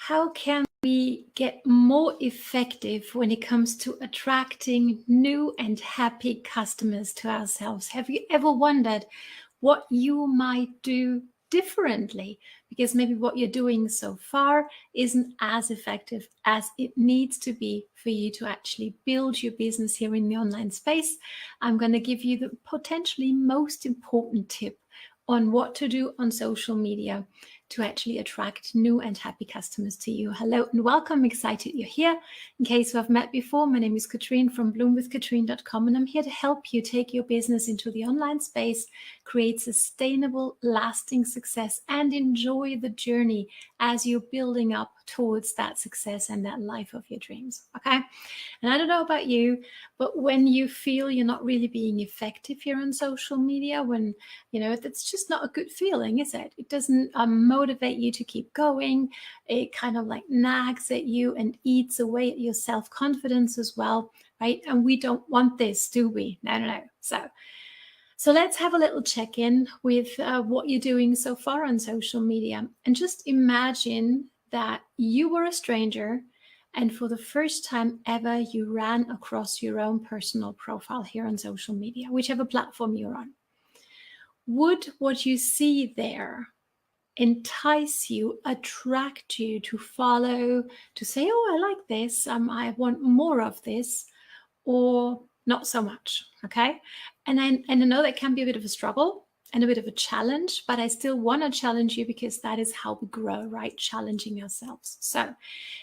How can we get more effective when it comes to attracting new and happy customers to ourselves? Have you ever wondered what you might do differently? Because maybe what you're doing so far isn't as effective as it needs to be for you to actually build your business here in the online space. I'm going to give you the potentially most important tip on what to do on social media to actually attract new and happy customers to you. Hello and welcome. Excited you're here. In case you have met before, my name is Katrin from bloomwithkatrin.com, and I'm here to help you take your business into the online space, create sustainable, lasting success, and enjoy the journey as you're building up towards that success and that life of your dreams. Okay. And I don't know about you, but when you feel you're not really being effective here on social media, when, that's just not a good feeling, is it? It doesn't motivate you to keep going. It kind of like nags at you and eats away at your self-confidence as well, right? And we don't want this, do we? No. So let's have a little check-in with what you're doing so far on social media. And just imagine that you were a stranger and for the first time ever, you ran across your own personal profile here on social media, whichever platform you're on. Would what you see there entice you, attract you to follow, to say, oh, I like this, I want more of this, or not so much, okay? And I know that can be a bit of a struggle and a bit of a challenge, but I still want to challenge you because that is how we grow, right? Challenging ourselves. So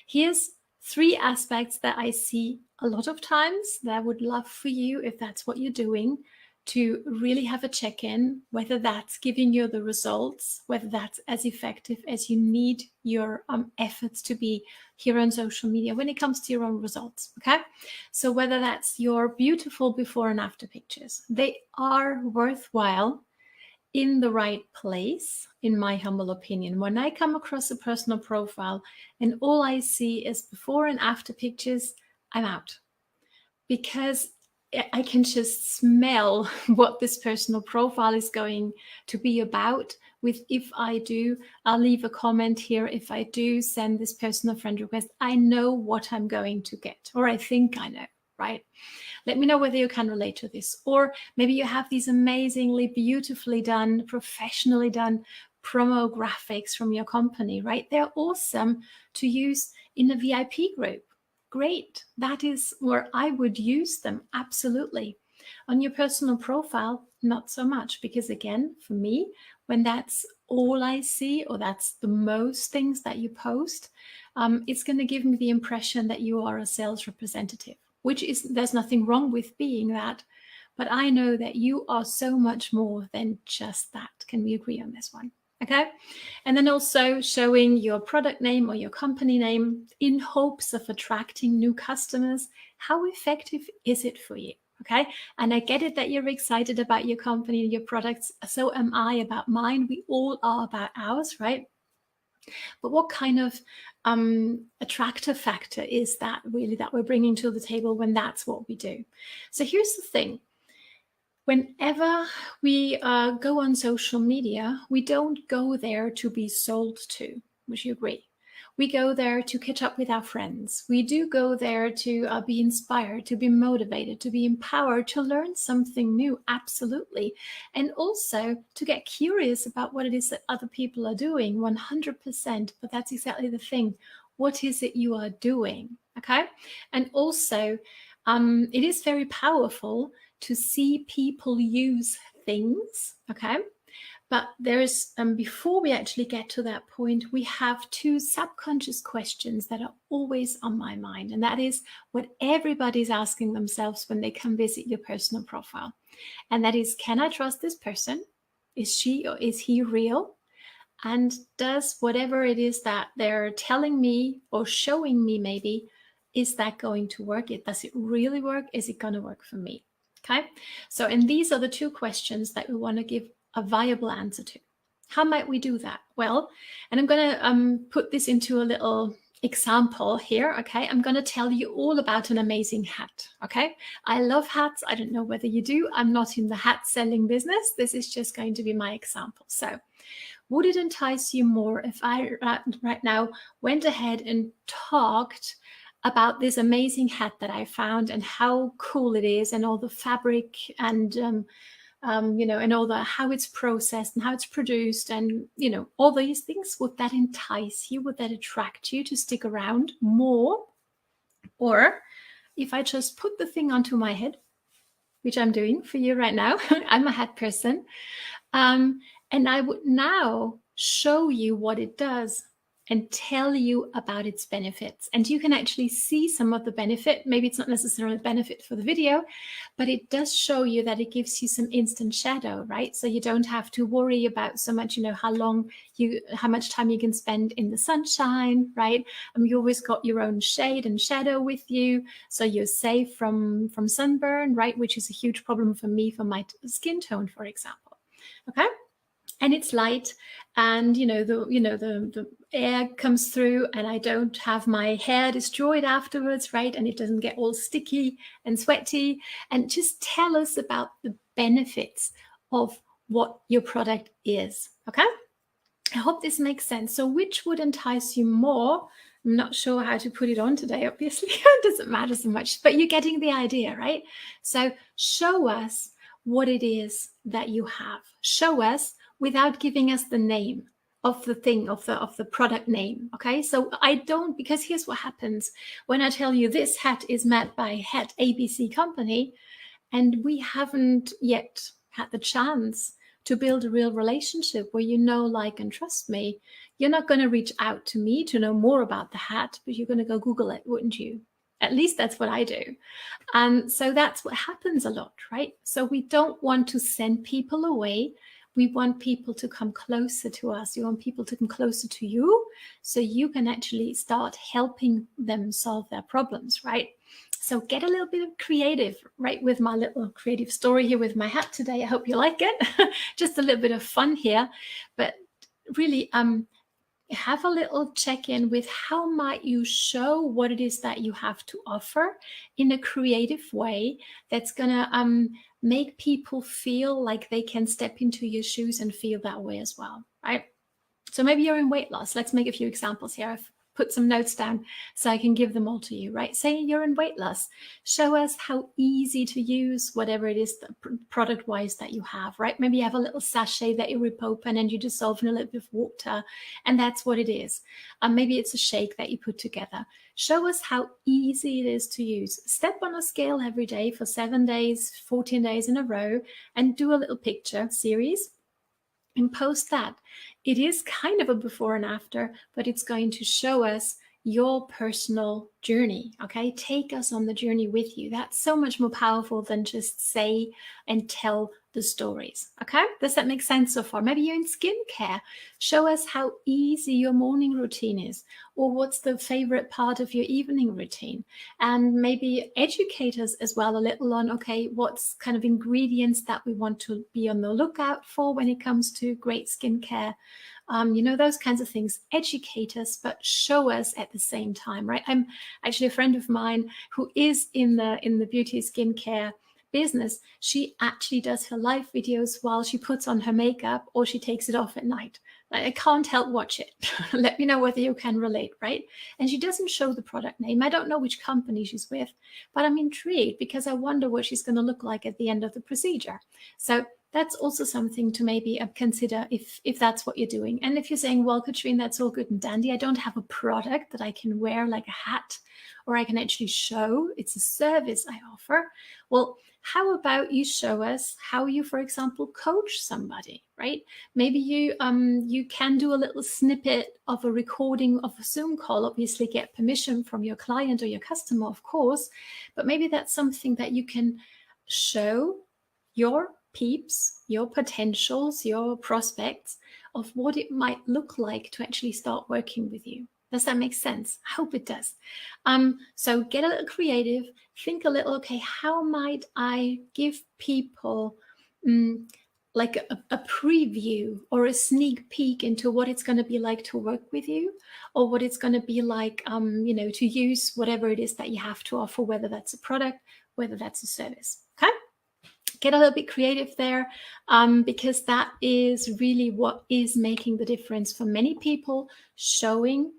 here's 3 aspects that I see a lot of times that I would love for you, if that's what you're doing, to really have a check-in, whether that's giving you the results, whether that's as effective as you need your efforts to be here on social media when it comes to your own results, okay? So whether that's your beautiful before and after pictures, they are worthwhile in the right place, in my humble opinion. When I come across a personal profile and all I see is before and after pictures, I'm out. Because I can just smell what this personal profile is going to be about. With if I do, I'll leave a comment here. If I do send this person a friend request, I know what I'm going to get, or I think I know, right? Let me know whether you can relate to this. Or maybe you have these amazingly, beautifully done, professionally done promo graphics from your company, right? They're awesome to use in a VIP group. Great. That is where I would use them. Absolutely. On your personal profile, not so much, because again, for me, when that's all I see, or that's the most things that you post, it's going to give me the impression that you are a sales representative, which is, there's nothing wrong with being that, but I know that you are so much more than just that. Can we agree on this one? Okay. And then also showing your product name or your company name in hopes of attracting new customers. How effective is it for you? Okay. And I get it that you're excited about your company and your products. So am I about mine. We all are about ours, right? But what kind of attractive factor is that really that we're bringing to the table when that's what we do? So here's the thing. Whenever we go on social media, we don't go there to be sold to. Would you agree? We go there to catch up with our friends. We do go there to be inspired, to be motivated, to be empowered, to learn something new, absolutely. And also to get curious about what it is that other people are doing, 100%. But that's exactly the thing. What is it you are doing? Okay. And also, it is very powerful to see people use things, okay? But there's, before we actually get to that point, we have 2 subconscious questions that are always on my mind. And that is what everybody's asking themselves when they come visit your personal profile. And that is, can I trust this person? Is she or is he real? And does whatever it is that they're telling me or showing me maybe, is that going to work? Does it really work? Is it going to work for me? Okay, so and these are the 2 questions that we want to give a viable answer to. How might we do that? Well, and I'm going to put this into a little example here. Okay, I'm going to tell you all about an amazing hat. Okay, I love hats. I don't know whether you do. I'm not in the hat selling business. This is just going to be my example. So would it entice you more if I right now went ahead and talked about this amazing hat that I found and how cool it is and all the fabric and and all the how it's processed and how it's produced and all these things? Would that entice you? Would that attract you to stick around more? Or if I just put the thing onto my head, which I'm doing for you right now, I'm a hat person, and I would now show you what it does and tell you about its benefits. And you can actually see some of the benefit. Maybe it's not necessarily a benefit for the video, but it does show you that it gives you some instant shadow, right? So you don't have to worry about so much, how much time you can spend in the sunshine, right? You always got your own shade and shadow with you. So you're safe from sunburn, right? Which is a huge problem for me, for my skin tone, for example. Okay. And it's light, and the air comes through, and I don't have my hair destroyed afterwards, right? And it doesn't get all sticky and sweaty. And just tell us about the benefits of what your product is. Okay, I hope this makes sense. So which would entice you more? I'm not sure how to put it on today, obviously. It doesn't matter so much, but you're getting the idea, right? So show us what it is that you have. Show us without giving us the name of the thing, of the product name. Okay, so I don't, because here's what happens when I tell you this hat is made by Hat ABC Company, and we haven't yet had the chance to build a real relationship where like, and trust me. You're not going to reach out to me to know more about the hat, but you're going to go Google it, wouldn't you? At least that's what I do. And so that's what happens a lot, right? So we don't want to send people away. We want people to come closer to us. You want people to come closer to you so you can actually start helping them solve their problems, right? So get a little bit of creative, right, with my little creative story here with my hat today. I hope you like it. Just a little bit of fun here, but really have a little check-in with how might you show what it is that you have to offer in a creative way that's gonna make people feel like they can step into your shoes and feel that way as well, right? So maybe you're in weight loss. Let's make a few examples here. I've put some notes down so I can give them all to you, right? Say you're in weight loss. Show us how easy to use whatever it is product-wise that you have, right? Maybe you have a little sachet that you rip open and you dissolve in a little bit of water, and that's what it is. Maybe it's a shake that you put together. Show us how easy it is to use. Step on a scale every day for 7 days, 14 days in a row, and do a little picture series and post that. It is kind of a before and after, but it's going to show us your personal journey. Okay, take us on the journey with you. That's so much more powerful than just say and tell the stories. Okay, does that make sense so far? Maybe you're in skincare. Show us how easy your morning routine is, or what's the favorite part of your evening routine, and maybe educate us as well a little on, okay, what's kind of ingredients that we want to be on the lookout for when it comes to great skincare. Those kinds of things. Educate us, but show us at the same time, right? I'm actually a friend of mine who is in the beauty skincare business. She actually does her live videos while she puts on her makeup, or she takes it off at night. I can't help watch it. Let me know whether you can relate, right? And she doesn't show the product name. I don't know which company she's with, but I'm intrigued because I wonder what she's going to look like at the end of the procedure. So that's also something to maybe consider if that's what you're doing. And if you're saying, well, Katrin, that's all good and dandy, I don't have a product that I can wear like a hat, or I can actually show, it's a service I offer. Well, how about you show us how you, for example, coach somebody, right? Maybe you can do a little snippet of a recording of a Zoom call, obviously get permission from your client or your customer, of course, but maybe that's something that you can show your peeps, your potentials, your prospects of what it might look like to actually start working with you. Does that make sense? I hope it does. So get a little creative, think a little, okay, how might I give people like a preview or a sneak peek into what it's going to be like to work with you, or what it's going to be like, to use whatever it is that you have to offer, whether that's a product, whether that's a service. Okay. get a little bit creative there, because that is really what is making the difference for many people, showing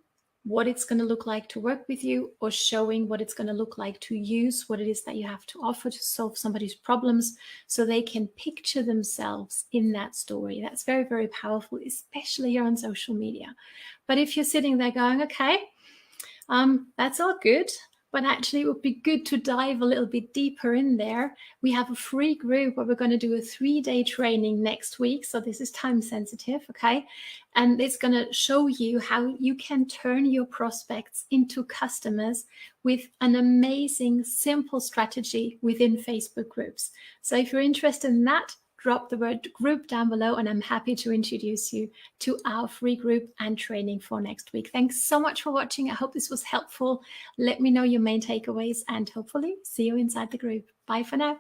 what it's going to look like to work with you, or showing what it's going to look like to use what it is that you have to offer to solve somebody's problems, so they can picture themselves in that story. That's very, very powerful, especially on social media. But if you're sitting there going, okay, that's all good, but actually it would be good to dive a little bit deeper in there. We have a free group where we're going to do a 3-day training next week. So this is time sensitive, okay? And it's going to show you how you can turn your prospects into customers with an amazing, simple strategy within Facebook groups. So if you're interested in that, drop the word group down below, and I'm happy to introduce you to our free group and training for next week. Thanks so much for watching. I hope this was helpful. Let me know your main takeaways, and hopefully see you inside the group. Bye for now.